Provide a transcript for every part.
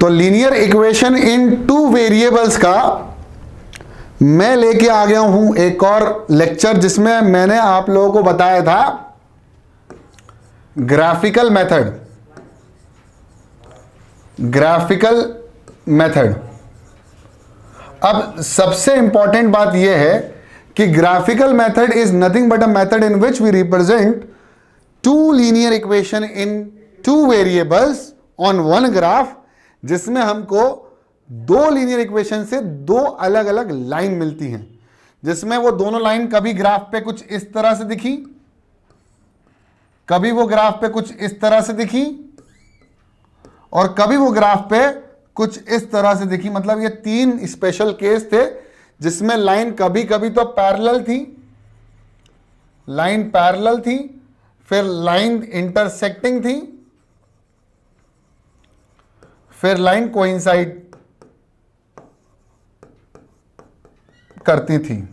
तो linear equation in two variables का मैं लेके आ गया हूं एक और लेक्चर, जिसमें मैंने आप लोगों को बताया था ग्राफिकल मेथड। अब सबसे इंपॉर्टेंट बात यह है कि graphical method is nothing but a method in which we represent two linear equation in two variables on one graph, जिसमें हमको दो लीनियर इक्वेशन से दो अलग अलग लाइन मिलती हैं, जिसमें वो दोनों लाइन कभी ग्राफ पे कुछ इस तरह से दिखी, कभी वो ग्राफ पे कुछ इस तरह से दिखी, और कभी वो ग्राफ पे कुछ इस तरह से दिखी। मतलब ये तीन स्पेशल केस थे जिसमें लाइन कभी कभी तो पैरेलल थी, फिर लाइन इंटरसेक्टिंग थी, फिर लाइन कोइंसाइड करती थी।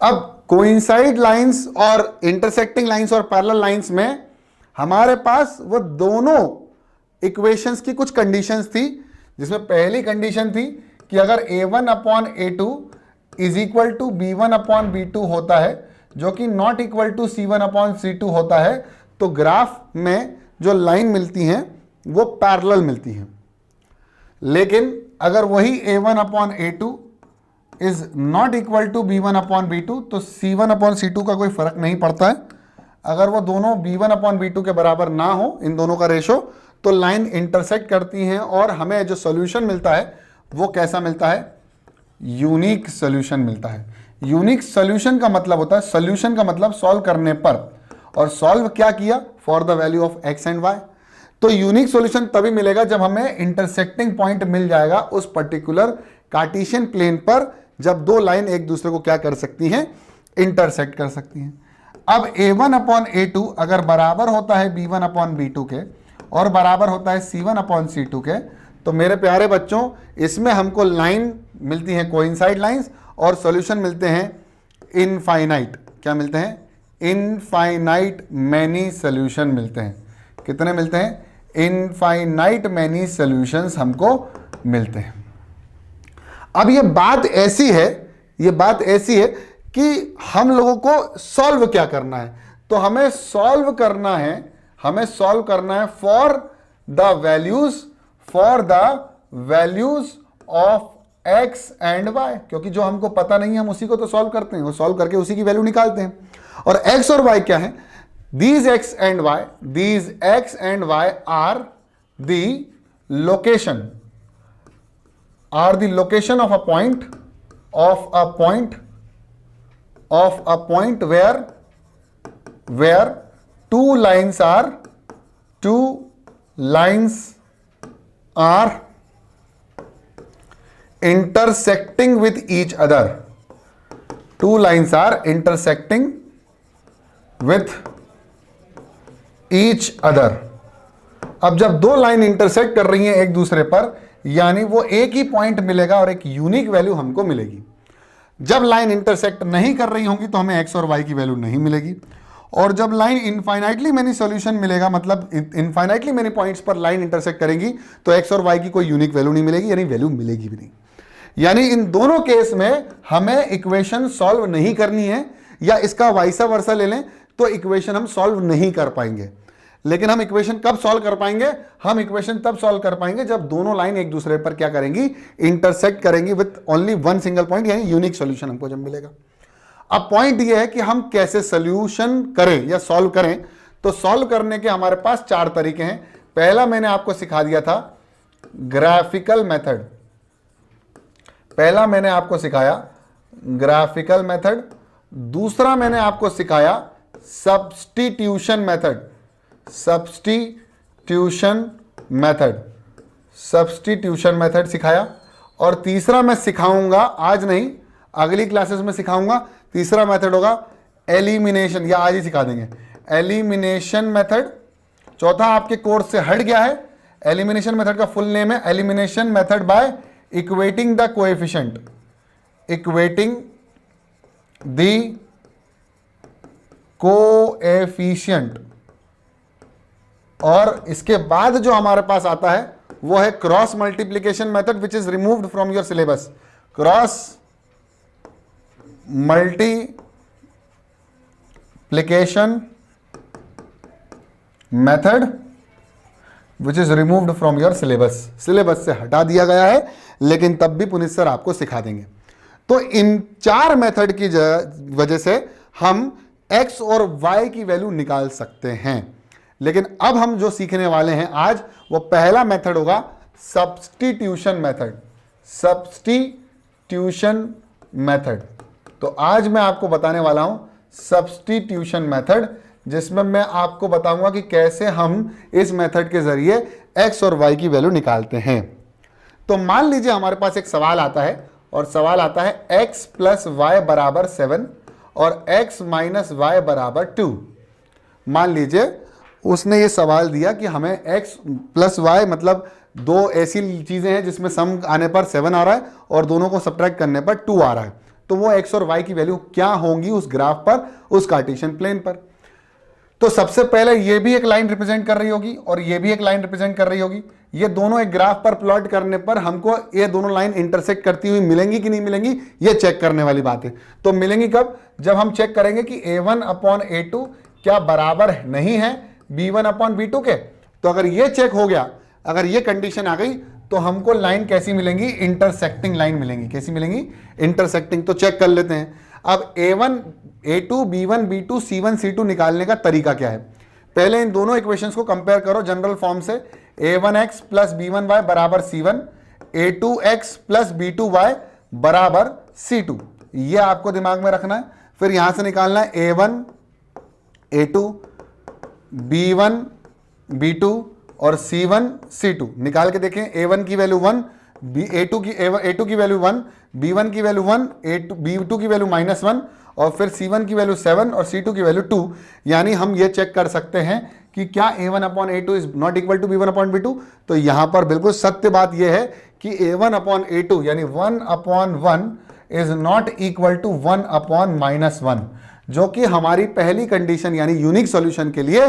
अब कोइंसाइड लाइंस और इंटरसेक्टिंग लाइंस और पैरेलल लाइंस में हमारे पास वो दोनों इक्वेशंस की कुछ कंडीशंस थी, जिसमें पहली कंडीशन थी कि अगर a1/a2 is equal to b1/b2 होता है, जो कि नॉट इक्वल टू c1/c2 होता है, तो ग्राफ में जो लाइन मिलती हैं वो पैरेलल मिलती हैं। लेकिन अगर वही a1/a2 is not equal to b1/b2, तो c1/c2 का कोई फर्क नहीं पड़ता है। अगर वो दोनों b1/b2 के बराबर ना हो, इन दोनों का रेशो, तो लाइन इंटरसेक्ट करती हैं और हमें जो सॉल्यूशन मिलता है वो कैसा मिलता है? यूनिक सॉल्यूशन मिलता है। यूनिक सॉल्यूशन का मतलब होता है, सॉल्यूशन का मतलब सॉल्व करने पर, और सॉल्व क्या किया? For the value of x and y। तो यूनिक सॉल्यूशन तभी मिलेगा जब हमें इंटरसेक्टिंग पॉइंट मिल जाएगा उस पर्टिकुलर कार्टेशियन प्लेन पर, जब दो लाइन एक दूसरे को क्या कर सकती हैं? इंटरसेक्ट कर सकती हैं। अब a1/a2 अगर बराबर होता है b1/b2 के और बराबर होता है c1/c2 के, तो मेरे प्यारे बच्चों इसमें हमको लाइन मिलती हैं कोइंसाइड लाइंस, और सॉल्यूशन मिलते हैं इनफाइनाइट। क्या मिलते हैं? इनफाइनाइट मैनी सॉल्यूशन मिलते हैं। कितने मिलते हैं? इनफाइनाइट मैनी सॉल्यूशंस हमको मिलते हैं। अब ये बात ऐसी है कि हम लोगों को सॉल्व क्या करना है? तो हमें सॉल्व करना है for the values of x and y, क्योंकि जो हमको पता नहीं है हम उसी को तो सॉल्व करते हैं, वो सॉल्व करके उसी की वैल्यू निकालते हैं। और x और y क्या है? these x and y are the location of a point where two lines are intersecting with each other. Two lines are intersecting with each other. अब जब दो लाइन इंटरसेक्ट कर रही हैं एक दूसरे पर, यानी वो एक ही पॉइंट मिलेगा और एक यूनिक वैल्यू हमको मिलेगी। जब लाइन इंटरसेक्ट नहीं कर रही होंगी तो हमें x और y की वैल्यू नहीं मिलेगी, और जब लाइन इनफाइनाइटली मेनी सॉल्यूशन मिलेगा, मतलब इनफाइनाइटली मेनी पॉइंट्स पर लाइन इंटरसेक्ट करेंगी, तो x और y की कोई यूनिक वैल्यू नहीं मिलेगी, यानी वैल्यू मिलेगी भी नहीं। यानी इन दोनों केस में हमें इक्वेशन सॉल्व नहीं करनी है, या इसका वाइसा वर्सा ले लें तो इक्वेशन हम सॉल्व नहीं कर पाएंगे। लेकिन हम इक्वेशन कब सॉल्व कर पाएंगे? हम इक्वेशन तब सॉल्व कर पाएंगे जब दोनों लाइन एक दूसरे पर क्या करेंगी? इंटरसेक्ट करेंगी with only one single point, यानी यूनिक सॉल्यूशन हमको जब मिलेगा। अब पॉइंट ये है कि हम कैसे सॉल्यूशन करें या सॉल्व करें। तो सॉल्व करने के हमारे पास चार तरीके हैं। पहला मैंने आपको सिखा दिया था ग्राफिकल मेथड, दूसरा मैंने आपको सिखाया सब्स्टिट्यूशन मेथड सिखाया, और तीसरा मैं सिखाऊंगा, आज नहीं अगली क्लासेस में सिखाऊंगा, तीसरा मेथड होगा एलिमिनेशन, या आज ही सिखा देंगे एलिमिनेशन मेथड। चौथा आपके कोर्स से हट गया है। एलिमिनेशन मेथड का फुल नेम है elimination method by equating the coefficient, और इसके बाद जो हमारे पास आता है वो है cross multiplication method which is removed from your syllabus. Cross multiplication method which is removed from your syllabus. Syllabus से हटा दिया गया है, लेकिन तब भी पुनीत सर आपको सिखा देंगे। तो इन 4 मेथड की वजह से हम x और y की वैल्यू निकाल सकते हैं। लेकिन अब हम जो सीखने वाले हैं आज, वो पहला मेथड होगा सब्स्टिट्यूशन मेथड। Substitution method. तो आज मैं आपको बताने वाला हूं सब्स्टिट्यूशन मेथड, जिसमें मैं आपको बताऊंगा कि कैसे हम इस मेथड के जरिए x और y की वैल्यू निकालते हैं। तो मान लीजिए हमारे पास एक सवाल आता है, और सवाल आता है x प्लस वाई बराबर 7 और x माइनस वाई बराबर 2। मान लीजिए उसने ये सवाल दिया कि हमें x प्लस वाई, मतलब दो ऐसी चीजें हैं जिसमें सम आने पर 7 आ रहा है और दोनों को सब्ट्रैक्ट करने पर 2 आ रहा है। तो वो x और y की वैल्यू क्या होंगी उस ग्राफ पर, उस कार्टेशियन प्लेन पर। तो सबसे पहले ये भी एक लाइन रिप्रेजेंट कर रही होगी और ये भी एक लाइन रिप्रेजेंट कर रही होगी। ये दोनों एक ग्राफ पर प्लॉट करने पर हमको ये दोनों लाइन इंटरसेक्ट करती हुई मिलेंगी कि नहीं मिलेंगी, ये चेक करने वाली बात है। तो मिलेंगी कब? जब हम चेक करेंगे कि a1 अपॉन a2 क्या बराबर नहीं है b1 अपॉन b2 के। तो अगर ये चेक हो गया, अगर ये कंडीशन आ गई, तो हमको लाइन कैसी मिलेंगी? इंटरसेक्टिंग लाइन मिलेंगी। कैसी मिलेंगी? इंटरसेक्टिंग। तो चेक कर लेते हैं। अब a1 a2 b1 b2 c1 c2 निकालने का तरीका क्या है? पहले इन दोनों इक्वेशंस को कंपेयर करो जनरल फॉर्म से। a1x प्लस b1y बराबर c1, a2x प्लस b2y बराबर c2। ये आपको दिमाग में रखना है। फिर यहां से निकालना है a1 a2 b1 b2 और c1 c2। निकाल के देखें। a1 की वैल्यू 1, a2 की वैल्यू 1, b1 की वैल्यू 1, b2 की वैल्यू -1 और फिर c1 की वैल्यू 7 और c2 की वैल्यू 2। यानी हम ये चेक कर सकते हैं कि क्या a1 upon a2 is not equal to b1 upon b2। तो यहां पर बिल्कुल सत्य बात यह है कि a1 अपॉन a2 यानी 1 upon 1 is not equal to 1 upon -1, जो कि हमारी पहली कंडीशन यानी यूनिक सॉल्यूशन के लिए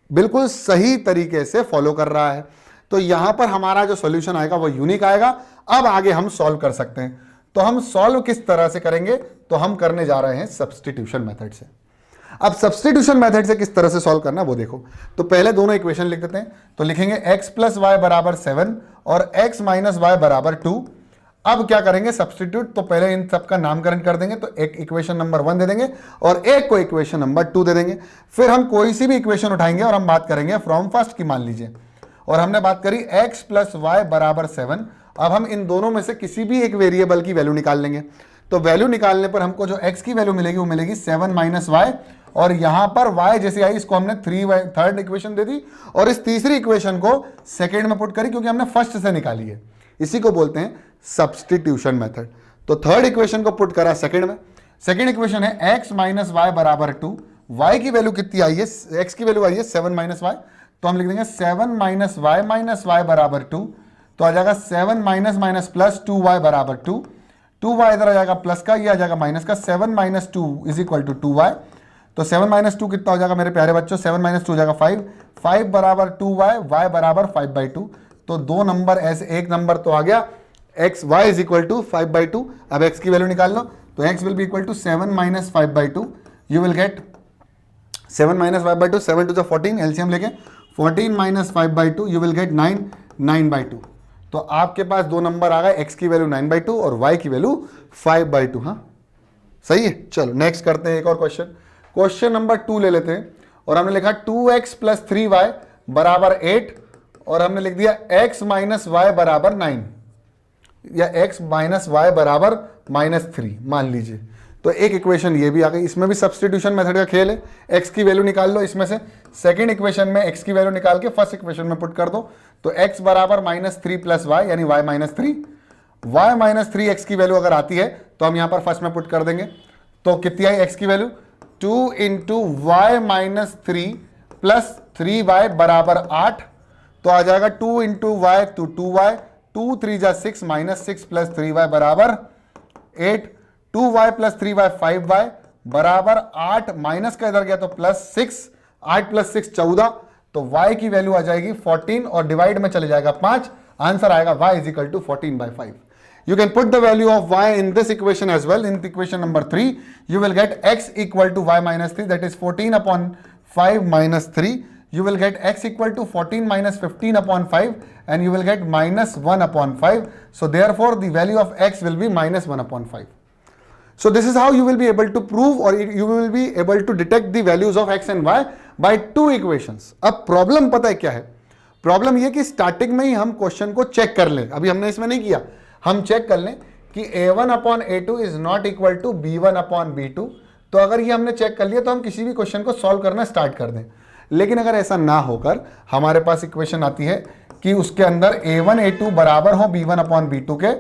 बिल्कुल सही तरीके से फॉलो कर रहा है। तो यहां पर हमारा जो सॉल्यूशन आएगा वो यूनिक आएगा। अब आगे हम सॉल्व कर सकते हैं। तो हम सॉल्व किस तरह से करेंगे? तो हम करने जा रहे हैं सब्स्टिट्यूशन मेथड से। अब सब्स्टिट्यूशन मेथड से किस तरह से सॉल्व करना वो देखो। तो पहले दोनों इक्वेशन लिख देते हैं। तो लिखेंगे x प्लस वाई बराबर 7 और x माइनस वाई बराबर 2। अब क्या करेंगे? सब्स्टिट्यूट। तो पहले इन सबका नामकरण कर देंगे। तो एक इक्वेशन नंबर 1 दे देंगे और एक को इक्वेशन नंबर 2 दे देंगे। फिर हम कोई सी भी इक्वेशन उठाएंगे और हम बात करेंगे फ्रॉम फर्स्ट की, मान लीजिए। और हमने बात करी x प्लस वाई बराबर 7। अब हम इन दोनों में से किसी भी एक वेरिएबल की वैल्यू निकाल लेंगे। तो वैल्यू निकालने पर हमको जो x की वैल्यू मिलेगी वो मिलेगी 7 माइनस वाई, और यहां पर y जैसे आई इसको हमने थर्ड इक्वेशन दे दी और इस तीसरी इक्वेशन को सेकेंड में पुट करी, क्योंकि हमने फर्स्ट से निकाली है। इसी को बोलते हैं सब्स्टिट्यूशन मेथड। तो थर्ड इक्वेशन को पुट करा सेकेंड में। सेकेंड इक्वेशन है x माइनस वाई बराबर 2। y की वैल्यू कितनी आई है? x की वैल्यू आई है 7 माइनस वाई। तो हम लिख देंगे 7 माइनस वाई बराबर 2। तो आ जाएगा 7 माइनस माइनस प्लस 2y बराबर 2। 2y इधर आ जाएगा प्लस का, ये आ जाएगा माइनस का। 7 minus 2 is equal to 2y। तो 7 माइनस 2 कितना हो जाएगा मेरे प्यारे बच्चों? 7 माइनस 2 हो जाएगा 5। 5 बराबर 2y, y बराबर 5/2। तो दो नंबर ऐसे, एक नंबर तो आ गया x y is equal to 5/2। अब x की वैल्यू निकाल लो। तो x will be equal to 7 minus 5/2। You will get 7 minus 5/2, 7 two 14, LCM लेके 14 माइनस 5/2, यू विल गेट 9/2। तो आपके पास दो नंबर आ गए, x की वैल्यू 9/2 और y की वैल्यू 5/2। हाँ सही है। चलो नेक्स्ट करते हैं एक और क्वेश्चन। क्वेश्चन नंबर 2 ले लेते हैं और हमने लिखा 2x प्लस 3y बराबर 8 और हमने लिख दिया x माइनस वाई बराबर 9 या x माइनस वाई बराबर -3 मान लीजिए। तो एक इक्वेशन ये भी आ गई। इसमें भी सब्स्टिट्यूशन मेथड का खेल है। x की वैल्यू निकाल लो इसमें से। सेकंड इक्वेशन में x की वैल्यू निकाल के फर्स्ट इक्वेशन में पुट कर दो। तो x बराबर -3 प्लस वाई यानी y -3। y -3 x की वैल्यू अगर आती है तो हम यहां पर फर्स्ट में पुट कर देंगे। तो कितनी आई x की value? 2 into y -3 plus 3y बराबर 8। तो आ जाएगा 2 इंटू वाई तो 2y, 2 3 जा 6 -6 प्लस 3y बराबर 8। 2y प्लस 3y 5y बराबर 8, माइनस का इधर गया तो +6, 8 + 6 14। तो y की वैल्यू आ जाएगी 14 और डिवाइड में चले जाएगा 5, आंसर आएगा y is equal to 14/5. You can put the value of y in this equation as well. In equation number 3, you will get x equal to y minus 3, that is 14 upon 5 minus 3. You will get x equal to 14 minus 15 upon 5, and you will get minus 1 upon 5. So therefore, the value of x will be minus 1 upon 5. So this is how you will be able to prove, or you will be able to detect the values of x and y by two equations. अब problem पता है क्या है? Problem ये कि starting में ही हम question को चेक कर लें. अभी हमने इसमें नहीं किया, हम चेक कर लें कि a1 upon a2 is not equal to b1 upon b2. तो अगर ये हमने चेक कर लिया तो हम किसी भी क्वेश्चन को सॉल्व करना स्टार्ट कर दें. लेकिन अगर ऐसा ना होकर हमारे पास इक्वेशन आती है कि उसके अंदर a1 a2 बराबर हो b1 अपॉन b2 के,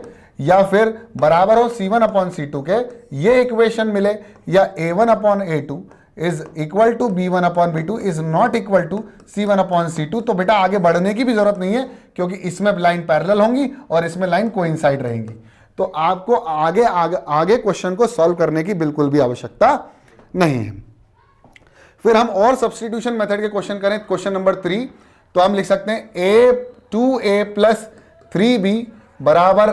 या फिर बराबर हो c1 अपॉन c2 के, ये इक्वेशन मिले, या a1 upon a2 is equal to b1 upon b2 is not equal to c1 upon c2, तो बेटा आगे बढ़ने की भी जरूरत नहीं है, क्योंकि इसमें लाइन पैरेलल होंगी और इसमें लाइन कोइंसाइड रहेंगी. तो आपको आगे क्वेश्चन को सॉल्व करने की बिल्कुल भी आवश्यकता नहीं है. फिर हम और सब्स्टिट्यूशन मेथड के क्वेश्चन करें. क्वेश्चन नंबर 3, तो हम लिख सकते हैं 2a प्लस 3b बराबर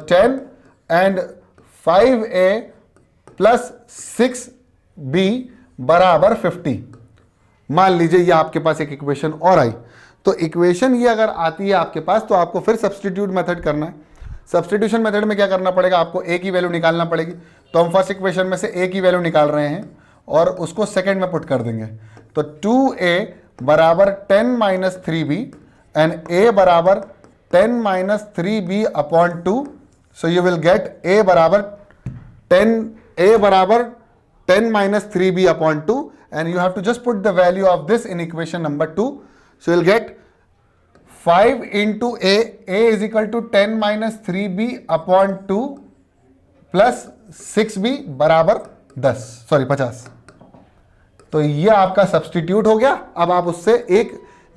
10 एंड 5a प्लस 6b बराबर 50. मान लीजिए ये आपके पास एक इक्वेशन और आई. तो इक्वेशन ये अगर आती है आपके पास, तो आपको फिर सब्स्टिट्यूट मेथड करना है. सब्स्टिट्यूशन मेथड में क्या करना पड़ेगा? आपको a की वैल्यू निकालना पड़ेगी. तो हम फर्स्ट इक्वेशन में से a की वैल्यू निकाल रहे हैं और उसको सेकंड में पुट कर देंगे. तो 2a बराबर 10 माइनस 3b एंड a बराबर 10 minus 3b upon 2. So you will gate a बराबर 10 minus 3b upon 2, and you have to just put the value of this in equation number 2. So you'll get 5 into a is equal to 10 minus 3b upon 2 plus 6b बराबर 50. तो ये आपका substitute हो गया. अब आप उससे एक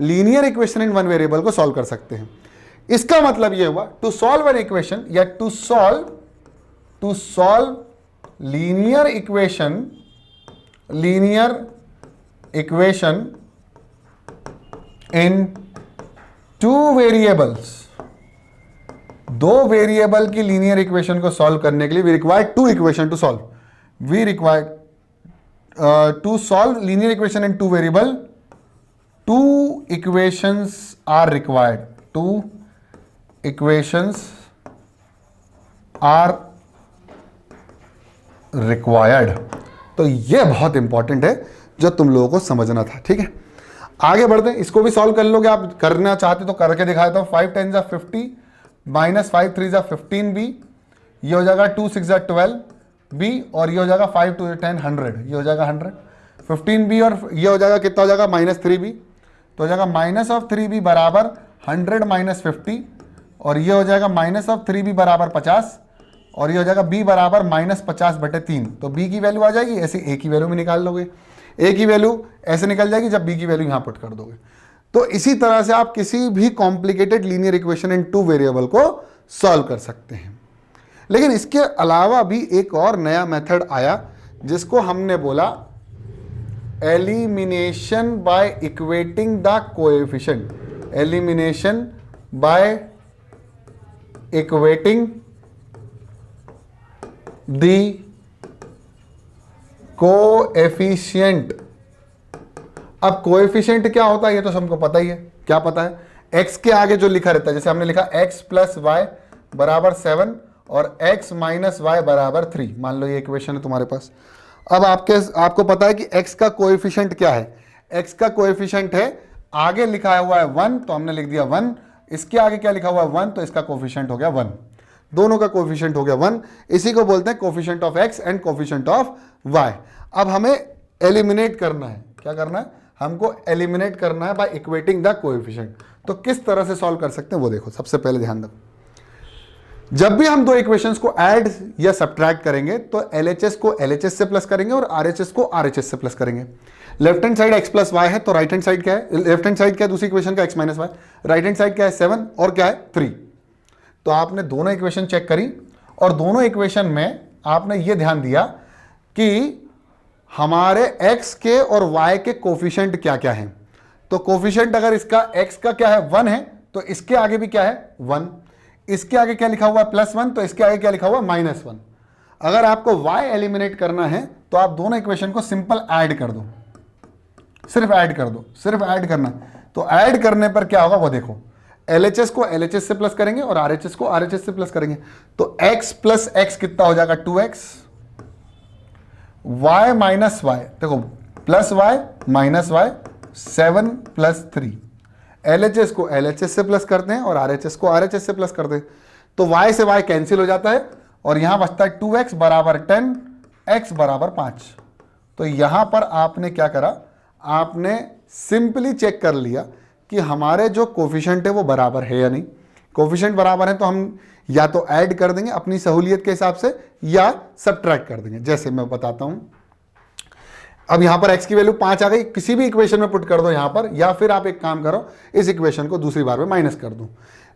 linear equation in one variable को सॉल्व कर सकते हैं. इसका मतलब ये हुआ टू सॉल्व एन इक्वेशन या to solve linear equation in two variables. दो वेरिएबल की लीनियर इक्वेशन को सॉल्व करने के लिए we require two equation to solve. We require to solve linear equation in two variable, two equations are required. Two equations are required. तो यह बहुत important है जो तुम लोगों को समझना था. ठीक है, आगे बढ़ते हैं. इसको भी सॉल्व कर लोगे आप, करना चाहते तो करके दिखाया था. 5 10 जा 50 माइनस 5 3 जा 15b, ये हो जाएगा 2 6 जा 12b, और ये हो जाएगा 5 2 10 100, ये हो जाएगा 100. 15b और ये हो जाएगा कितना हो जाएगा माइनस 3b, तो हो जाएगा माइनस ऑफ 3b बराबर 100 माइनस 50, और ये हो जाएगा माइनस ऑफ 3b बराबर 50, और ये हो जाएगा b बराबर माइनस 50/3. तो b की वैल्यू आ जाएगी, ऐसे a की वैल्यू भी निकाल लोगे. a की वैल्यू ऐसे निकल जाएगी जब b की वैल्यू यहाँ पुट कर दोगे. तो इसी तरह से आप किसी भी complicated linear equation in two variable को सॉल्व कर सकते हैं. लेकिन इसके अलावा भी एक और नया मेथड आया जिसको हमने बोला elimination by equating the coefficient. Elimination by equating the coefficient. अब कोएफिशिएंट क्या होता है ये तो सबको पता ही है. क्या पता है? x के आगे जो लिखा रहता है, जैसे हमने लिखा x प्लस वाई बराबर 7 और x माइनस वाई बराबर 3. मान लो ये इक्वेशन है तुम्हारे पास. अब आपको पता है कि x का कोएफिशिएंट क्या है. x का कोएफिशिएंट है, आगे लिखा हुआ है 1 तो हमने लिख दिया 1, इसके आगे क्या लिखा हुआ है 1 तो इसका कोएफिशिएंट हो गया 1. दोनों का कोएफिशिएंट हो गया 1. इसी को बोलते हैं coefficient of x and coefficient of y. अब हमें एलिमिनेट करना है. क्या करना है? हमको एलिमिनेट करना है बाय इक्वेटिंग द कोएफिशिएंट. तो किस तरह से सॉल्व कर सकते हैं वो देखो. सबसे पहले ध्यान दो, जब भी हम दो इक्वेशंस को ऐड या सब्ट्रैक्ट करेंगे तो LHS को LHS से प्लस करेंगे और RHS को RHS से प्लस करेंगे. Left hand side x plus y है तो राइट हैंड साइड क्या है? लेफ्ट हैंड साइड क्या है दूसरी इक्वेशन का? x minus y. Right hand side क्या है? 7 और क्या है? 3. तो आपने दोनों इक्वेशन चेक करी और दोनों इक्वेशन में आपने ये ध्यान दिया कि हमारे x के और y के कोफिशिएंट क्या क्या हैं. तो कोफिशिएंट अगर इसका x का क्या है 1 है तो इसके आगे भी क्या है 1, इसके आगे क्या लिखा हुआ है +1, तो इसके आगे क्या लिखा हुआ है -1। अगर आपको y एलिमिनेट करना है तो आप दोनों इक्वेशन को सिंपल ऐड कर दो, सिर्फ ऐड कर दो, सिर्फ ऐड करना। तो ऐड करने पर क्या होगा वो देखो, LHS को LHS से प्लस करेंगे और RHS को RHS से प्लस करेंगे, तो x प्लस x कितना हो जाएगा 2x, y माइनस y, देखो plus y minus y 7 + 3, LHS को LHS से प्लस करते हैं और RHS को RHS से प्लस करते हैं, तो y से y कैंसिल हो जाता है और यहां बचता है 2x बराबर 10, x बराबर 5। तो यहां पर आपने क्या करा, आपने सिंपली चेक कर लिया कि हमारे जो कोफिशिएंट है वो बराबर है या नहीं। कोफिशिएंट बराबर है तो हम या तो ऐड कर देंगे अपनी सहूलियत के हिसाब से या सब्ट्रैक्ट कर देंगे, जैसे मैं बताता हूं। अब यहां पर x की वैल्यू 5 आ गई, किसी भी इक्वेशन में पुट कर दो यहां पर, या फिर आप एक काम करो इस इक्वेशन को दूसरी बार में माइनस कर दो।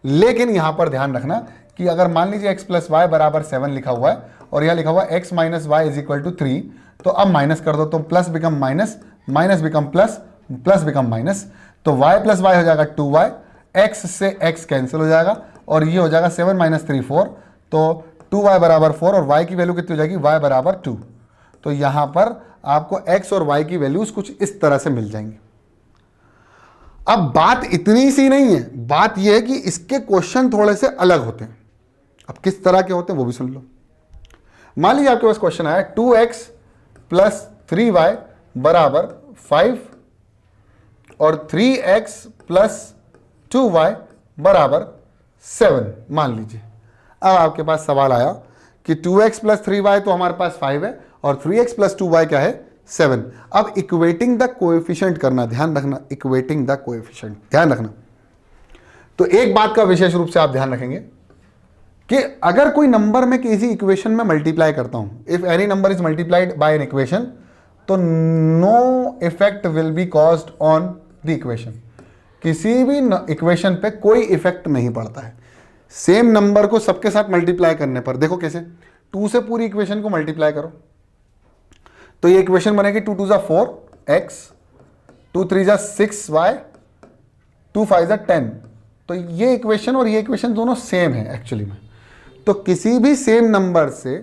लेकिन यहां पर ध्यान रखना कि अगर मान लीजिए x + y बराबर 7 लिखा हुआ है और यहां लिखा हुआ है x - y = 3, तो अब माइनस कर दो तो plus become minus, minus become plus, plus become minus, तो y + y हो जाएगा 2y, x से x कैंसिल हो जाएगा और ये हो जाएगा 7 - 3 4, तो 2y बराबर 4 और y की वैल्यू कितनी हो जाएगी, y बराबर 2। तो यहां पर आपको x और y की वैल्यूज कुछ इस तरह से मिल जाएंगी। अब बात इतनी सी नहीं है, बात यह है कि इसके क्वेश्चन थोड़े से अलग होते हैं। अब किस तरह के होते हैं वो भी सुन लो। मान लीजिए आपके पास क्वेश्चन आया 2x + 3y बराबर 5 और 3x + 2y बराबर 7 मान लीजिए। अब आपके पास सवाल आया कि 2x + 3y तो हमारे पास 5 है और 3x + 2y क्या है 7। अब इक्वेटिंग द कोएफिशिएंट करना, ध्यान रखना, इक्वेटिंग द कोएफिशिएंट ध्यान रखना। तो एक बात का विशेष रूप से आप ध्यान रखेंगे कि अगर कोई नंबर में किसी इक्वेशन में मल्टीप्लाई करता हूं, if any number is multiplied by an equation, तो no effect will be caused on the equation. किसी भी इक्वेशन पे कोई इफेक्ट नहीं पड़ता है। सेम नंबर को सबके साथ मल्टीप्लाई करने पर, देखो कैसे, 2 से पूरी इक्वेशन को मल्टीप्लाई करो तो ये इक्वेशन बनेगी 2 × 2 = 4x, 2 × 3 = 6y, 2 × 5 = 10। तो ये इक्वेशन और ये इक्वेशन दोनों सेम है एक्चुअली में। तो किसी भी सेम नंबर से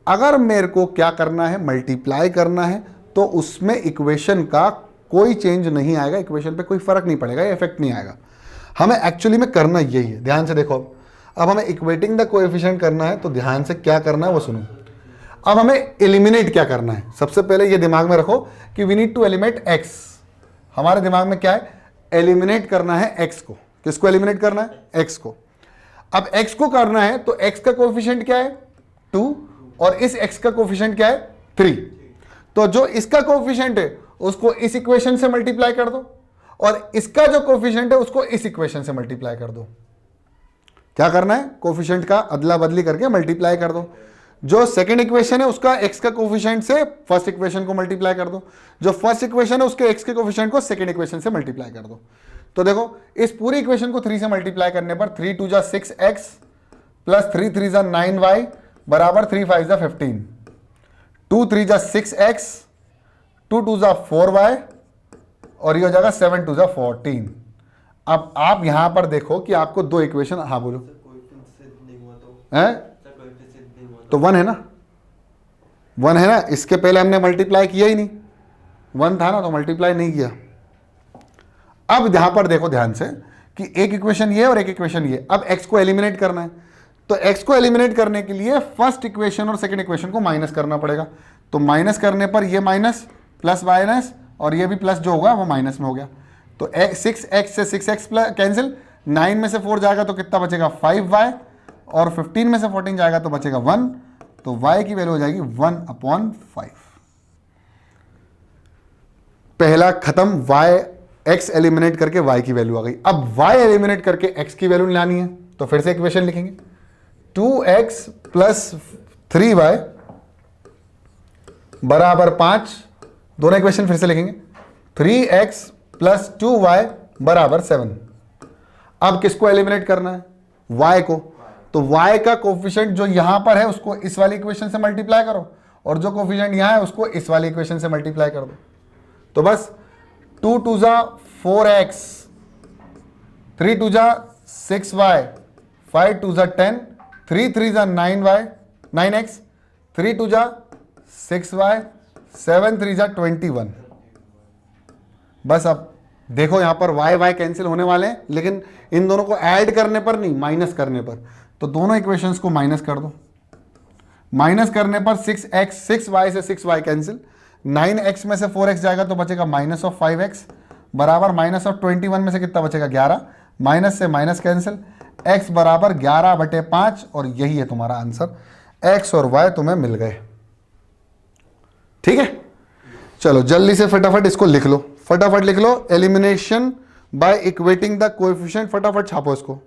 अगर मेरे को क्या करना है, मल्टीप्लाई करना है, तो उसमें इक्वेशन का कोई चेंज नहीं आएगा, इक्वेशन पे कोई फर्क नहीं पड़ेगा, ये इफेक्ट नहीं आएगा। हमें एक्चुअली में करना यही है। ध्यान से देखो, अब हमें इक्वेटिंग द कोएफिशिएंट करना है, तो ध्यान से क्या करना है वो सुनो। अब हमें एलिमिनेट क्या करना है, सबसे पहले ये दिमाग में रखो कि we need to eliminate x। हमारे दिमाग में क्या है, एलिमिनेट करना है x को। किसको एलिमिनेट करना है, x को। अब x को करना है तो x का कोएफिशिएंट क्या है 2 और इस x का कोएफिशिएंट क्या है 3। तो जो इसका कोएफिशिएंट है उसको इस इक्वेशन से मल्टीप्लाई कर दो और इसका जो कोएफिशिएंट है उसको इस इक्वेशन से मल्टीप्लाई कर दो। क्या करना है, कोएफिशिएंट का अदला बदली करके मल्टीप्लाई कर दो। जो सेकंड इक्वेशन है उसका x का कोएफिशिएंट से फर्स्ट इक्वेशन को मल्टीप्लाई कर दो, जो फर्स्ट इक्वेशन है उसके x के कोएफिशिएंट को सेकंड इक्वेशन से मल्टीप्लाई कर दो। तो देखो इस पूरी इक्वेशन को 3 से मल्टीप्लाई करने पर 3 × 2 = 6x + 3 × 3 = 9y बराबर 3 × 5 = 15, 2 × 3 = 6x, 2 × 2 = 4y और ये हो जाएगा 7 × 2 = 14। अब आप यहां पर देखो कि आपको दो इक्वेशन, हाँ बोलो, तो 1 है ना, 1 है ना, इसके पहले हमने मल्टीप्लाई किया ही नहीं, 1 था ना तो मल्टीप्लाई नहीं किया। अब यहां पर देखो ध्यान से कि एक इक्वेशन ये और एक इक्वेशन ये। अब x को एलिमिनेट करना है, तो x को एलिमिनेट करने के लिए फर्स्ट इक्वेशन और सेकंड इक्वेशन को माइनस करना पड़ेगा। तो माइनस करने पर ये माइनस प्लस माइनस और ये भी प्लस जो होगा वो माइनस में हो गया। तो 6x से 6x कैंसिल, 9 में से 4 जाएगा तो कितना बचेगा 5y और 15 में से 14 जाएगा तो बचेगा 1। तो y की वैल्यू हो जाएगी 1/5। पहला खत्म, x एलिमिनेट करके y की वैल्यू आ गई। अब y एलिमिनेट करके x की वैल्यू लानी है, तो फिर से इक्वेशन लिखेंगे 2x + 3y बराबर 5। दोनों इक्वेशन फिर से लिखेंगे 3x + 2y बराबर 7। अब किसको एलिमिनेट करना है, y को। तो y का कोफिशिएंट जो यहां पर है उसको इस वाली इक्वेशन से मल्टीप्लाई करो और जो कोफिशिएंट यहां है उसको इस वाली इक्वेशन से मल्टीप्लाई कर दो। तो बस 2 × 2 = 4x, 3 2 जा 6y, 5 2 जा 10, 3 3 जा 9y 9x, 3 2 जा 6y, 7 3 जा 21। बस अब देखो यहां पर y y कैंसिल होने वाले हैं, लेकिन इन दोनों को ऐड करने पर नहीं, माइनस करने पर। तो दोनों इक्वेशंस को माइनस कर दो। माइनस करने पर 6x 6y से 6y कैंसिल, 9x में से 4x जाएगा तो बचेगा माइनस ऑफ 5x, बराबर माइनस ऑफ 21 में से कितना बचेगा 11, माइनस से माइनस कैंसिल, x बराबर 11/5, और यही है तुम्हारा आंसर। x और y तुम्हें मिल गए। ठीक है, चलो जल्दी से फटाफट इसको लिख लो, फटाफट लिख लो। Elimination by equating the coefficient, फटाफट छापो इसको।